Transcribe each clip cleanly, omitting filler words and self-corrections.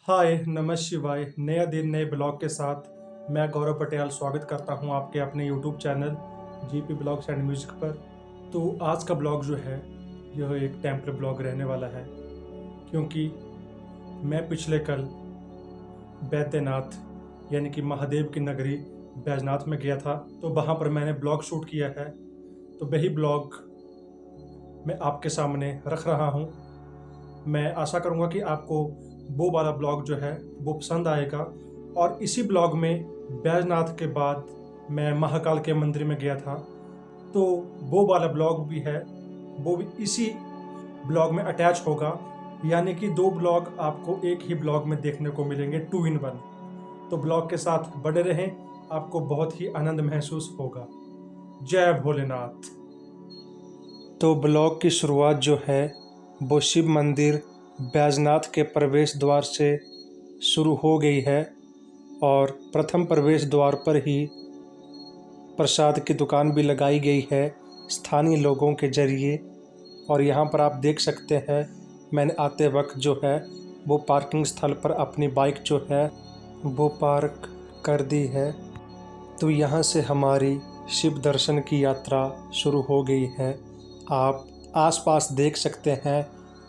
हाय नमः शिवाय। नया दिन नए ब्लॉग के साथ मैं गौरव पटेल स्वागत करता हूं आपके अपने YouTube channel GP blogs and music पर। तो आज का ब्लॉग जो है यह एक टेम्पल ब्लॉग रहने वाला है, क्योंकि मैं पिछले कल बैद्यनाथ यानी कि महादेव की नगरी बैजनाथ में गया था। तो वहां पर मैंने ब्लॉग शूट किया है, तो वही ब्लॉग मैं आपके सामने रख रहा हूं। मैं आशा करूंगा कि आपको वो वाला ब्लॉग जो है वो पसंद आएगा। और इसी ब्लॉग में बैजनाथ के बाद मैं महाकाल के मंदिर में गया था, तो वो वाला ब्लॉग भी है, वो भी इसी ब्लॉग में अटैच होगा। यानी कि दो ब्लॉग आपको एक ही ब्लॉग में देखने को मिलेंगे, 2 in 1। तो ब्लॉग के साथ बने रहें, आपको बहुत ही आनंद महसूस होगा। जय भोलेनाथ। तो ब्लॉग की शुरुआत जो है वो शिव मंदिर बैजनाथ के प्रवेश द्वार से शुरू हो गई है, और प्रथम प्रवेश द्वार पर ही प्रसाद की दुकान भी लगाई गई है स्थानीय लोगों के जरिए। और यहाँ पर आप देख सकते हैं, मैंने आते वक्त जो है वो पार्किंग स्थल पर अपनी बाइक जो है वो पार्क कर दी है। तो यहाँ से हमारी शिव दर्शन की यात्रा शुरू हो गई है। आप आसपास देख सकते हैं,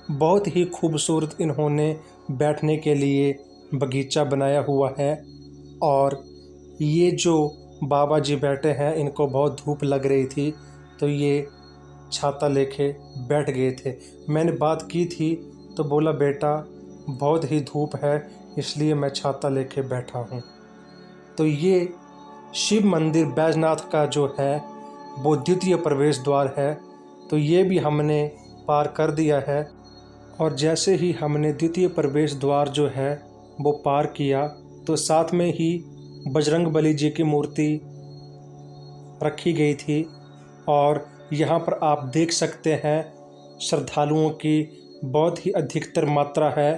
बहुत ही खूबसूरत इन्होंने बैठने के लिए बगीचा बनाया हुआ है। और ये जो बाबा जी बैठे हैं, इनको बहुत धूप लग रही थी, तो ये छाता लेके बैठ गए थे। मैंने बात की थी तो बोला, बेटा बहुत ही धूप है इसलिए मैं छाता लेके बैठा हूँ। तो ये शिव मंदिर बैजनाथ का जो है वो द्वितीय प्रवेश द्वार है, तो ये भी हमने पार कर दिया है। और जैसे ही हमने द्वितीय प्रवेश द्वार जो है वो पार किया, तो साथ में ही बजरंगबली जी की मूर्ति रखी गई थी। और यहाँ पर आप देख सकते हैं, श्रद्धालुओं की बहुत ही अधिकतर मात्रा है,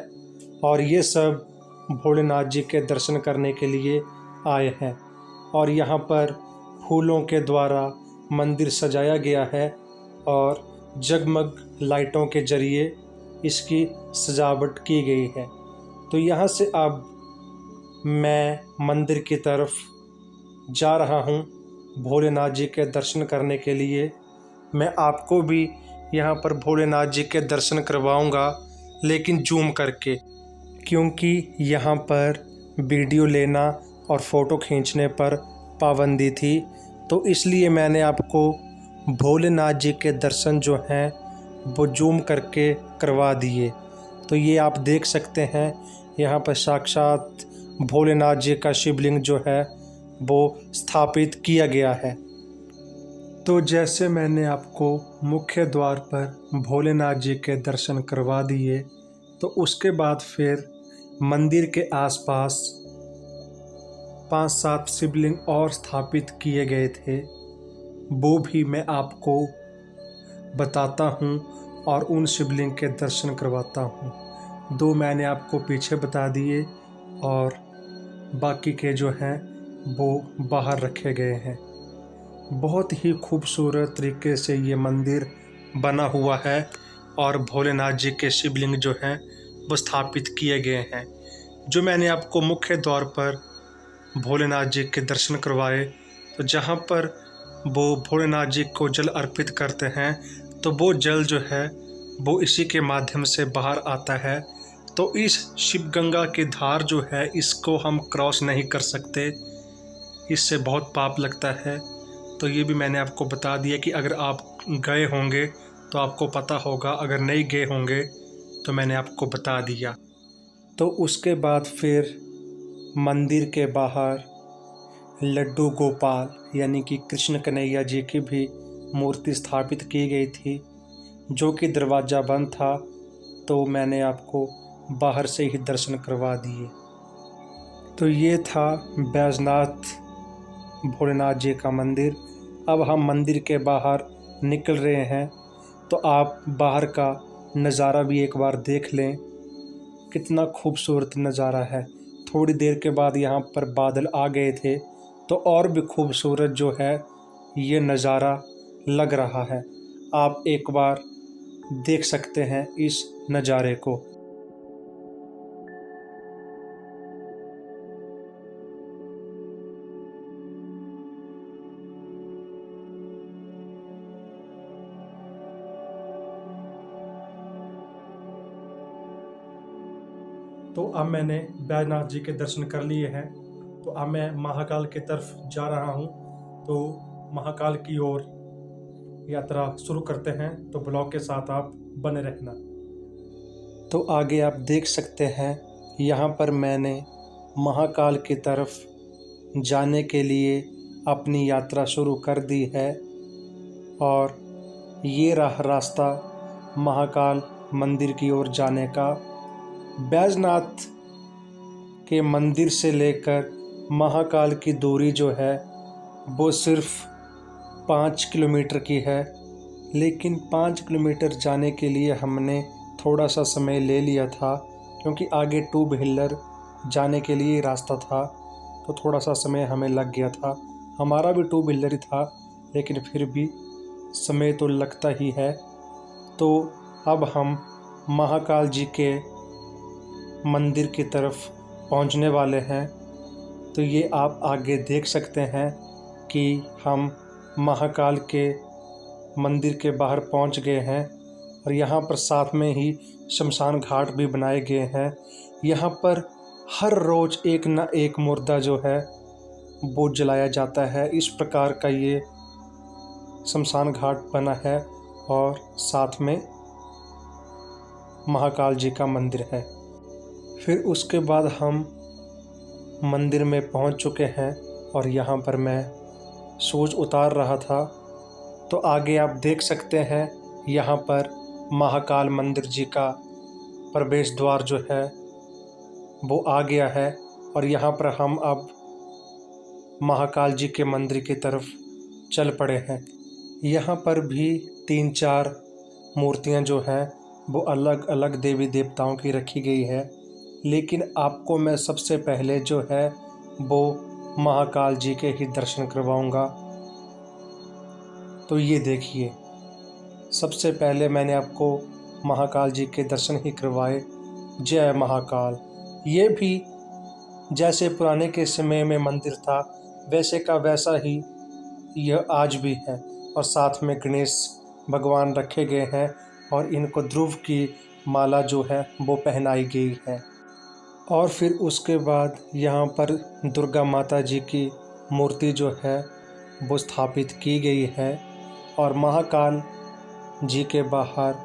और ये सब भोलेनाथ जी के दर्शन करने के लिए आए हैं। और यहाँ पर फूलों के द्वारा मंदिर सजाया गया है, और जगमग लाइटों के जरिए इसकी सजावट की गई है। तो यहाँ से अब मैं मंदिर की तरफ जा रहा हूँ भोलेनाथ जी के दर्शन करने के लिए। मैं आपको भी यहाँ पर भोलेनाथ जी के दर्शन करवाऊँगा, लेकिन जूम करके, क्योंकि यहाँ पर वीडियो लेना और फ़ोटो खींचने पर पाबंदी थी। तो इसलिए मैंने आपको भोलेनाथ जी के दर्शन जो हैं वो जूम करके करवा दिए। तो ये आप देख सकते हैं, यहाँ पर साक्षात भोलेनाथ जी का शिवलिंग जो है वो स्थापित किया गया है। तो जैसे मैंने आपको मुख्य द्वार पर भोलेनाथ जी के दर्शन करवा दिए, तो उसके बाद फिर मंदिर के आसपास 5-7 शिवलिंग और स्थापित किए गए थे, वो भी मैं आपको बताता हूँ और उन शिवलिंग के दर्शन करवाता हूँ। 2 मैंने आपको पीछे बता दिए, और बाकी के जो हैं वो बाहर रखे गए हैं। बहुत ही खूबसूरत तरीके से ये मंदिर बना हुआ है, और भोलेनाथ जी के शिवलिंग जो हैं वो स्थापित किए गए हैं। जो मैंने आपको मुख्य द्वार पर भोलेनाथ जी के दर्शन करवाए, तो जहाँ पर वो भोलेनाथ जी को जल अर्पित करते हैं, तो वो जल जो है वो इसी के माध्यम से बाहर आता है। तो इस शिव गंगा की धार जो है, इसको हम क्रॉस नहीं कर सकते, इससे बहुत पाप लगता है। तो ये भी मैंने आपको बता दिया कि अगर आप गए होंगे तो आपको पता होगा, अगर नहीं गए होंगे तो मैंने आपको बता दिया। तो उसके बाद फिर मंदिर के बाहर लड्डू गोपाल यानी कि कृष्ण कन्हैया जी की भी मूर्ति स्थापित की गई थी, जो कि दरवाज़ा बंद था, तो मैंने आपको बाहर से ही दर्शन करवा दिए। तो ये था बैजनाथ भोलेनाथ जी का मंदिर। अब हम मंदिर के बाहर निकल रहे हैं, तो आप बाहर का नज़ारा भी एक बार देख लें, कितना खूबसूरत नज़ारा है। थोड़ी देर के बाद यहाँ पर बादल आ गए थे, तो और भी खूबसूरत जो है ये नज़ारा लग रहा है। आप एक बार देख सकते हैं इस नज़ारे को। तो अब मैंने बैजनाथ जी के दर्शन कर लिए हैं, तो अब मैं महाकाल की तरफ जा रहा हूँ। तो महाकाल की ओर यात्रा शुरू करते हैं, तो ब्लॉग के साथ आप बने रहना। तो आगे आप देख सकते हैं, यहाँ पर मैंने महाकाल की तरफ जाने के लिए अपनी यात्रा शुरू कर दी है और ये रहा रास्ता महाकाल मंदिर की ओर जाने का। बैजनाथ के मंदिर से लेकर महाकाल की दूरी जो है वो सिर्फ 5 किलोमीटर की है, लेकिन 5 किलोमीटर जाने के लिए हमने थोड़ा सा समय ले लिया था, क्योंकि आगे 2 व्हीलर जाने के लिए रास्ता था, तो थोड़ा सा समय हमें लग गया था। हमारा भी 2 व्हीलर ही था, लेकिन फिर भी समय तो लगता ही है। तो अब हम महाकाल जी के मंदिर की तरफ पहुंचने वाले हैं। तो ये आप आगे देख सकते हैं कि हम महाकाल के मंदिर के बाहर पहुंच गए हैं और यहाँ पर साथ में ही शमशान घाट भी बनाए गए हैं। यहाँ पर हर रोज़ एक ना एक मुर्दा जो है वो जलाया जाता है। इस प्रकार का ये शमशान घाट बना है और साथ में महाकाल जी का मंदिर है। फिर उसके बाद हम मंदिर में पहुंच चुके हैं और यहाँ पर मैं शूज उतार रहा था। तो आगे आप देख सकते हैं, यहाँ पर महाकाल मंदिर जी का प्रवेश द्वार जो है वो आ गया है और यहाँ पर हम अब महाकाल जी के मंदिर की तरफ चल पड़े हैं। यहाँ पर भी 3-4 मूर्तियाँ जो हैं वो अलग अलग देवी देवताओं की रखी गई है, लेकिन आपको मैं सबसे पहले जो है वो महाकाल जी के ही दर्शन करवाऊंगा। तो ये देखिए, सबसे पहले मैंने आपको महाकाल जी के दर्शन ही करवाए। जय महाकाल। ये भी जैसे पुराने के समय में मंदिर था वैसे का वैसा ही यह आज भी है और साथ में गणेश भगवान रखे गए हैं और इनको ध्रुव की माला जो है वो पहनाई गई है। और फिर उसके बाद यहाँ पर दुर्गा माता जी की मूर्ति जो है वो स्थापित की गई है और महाकाल जी के बाहर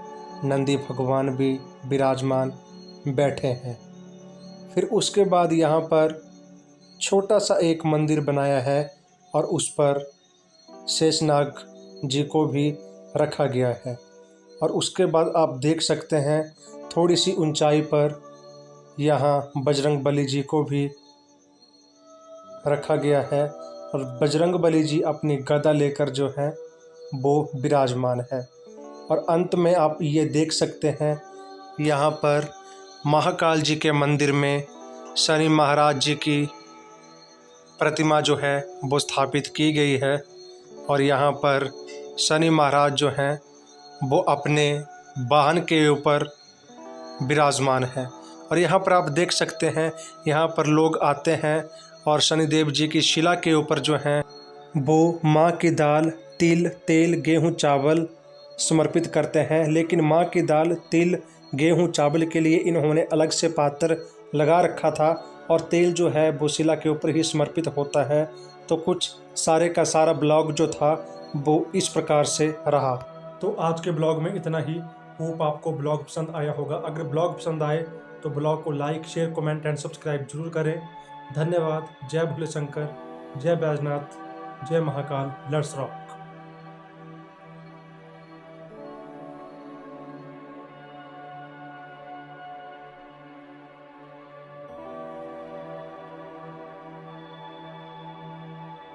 नंदी भगवान भी विराजमान बैठे हैं। फिर उसके बाद यहाँ पर छोटा सा एक मंदिर बनाया है और उस पर शेषनाग जी को भी रखा गया है। और उसके बाद आप देख सकते हैं, थोड़ी सी ऊंचाई पर यहाँ बजरंगबली जी को भी रखा गया है और बजरंगबली जी अपनी गदा लेकर जो है वो विराजमान है। और अंत में आप ये देख सकते हैं, यहाँ पर महाकाल जी के मंदिर में शनि महाराज जी की प्रतिमा जो है वो स्थापित की गई है और यहाँ पर शनि महाराज जो हैं वो अपने वाहन के ऊपर विराजमान है। और यहाँ पर आप देख सकते हैं, यहाँ पर लोग आते हैं और शनिदेव जी की शिला के ऊपर जो हैं वो माँ की दाल, तिल, तेल, गेहूँ, चावल समर्पित करते हैं। लेकिन माँ की दाल, तिल, गेहूँ, चावल के लिए इन्होंने अलग से पात्र लगा रखा था और तेल जो है वो शिला के ऊपर ही समर्पित होता है। तो कुछ सारे का सारा ब्लॉग जो था वो इस प्रकार से रहा। तो आज के ब्लॉग में इतना ही। होप आपको ब्लॉग पसंद आया होगा। अगर ब्लॉग पसंद आए तो ब्लॉग को like, share, comment and subscribe जरूर करें। धन्यवाद। जय भोले शंकर, जय बैजनाथ, जय महाकाल। Let's rock.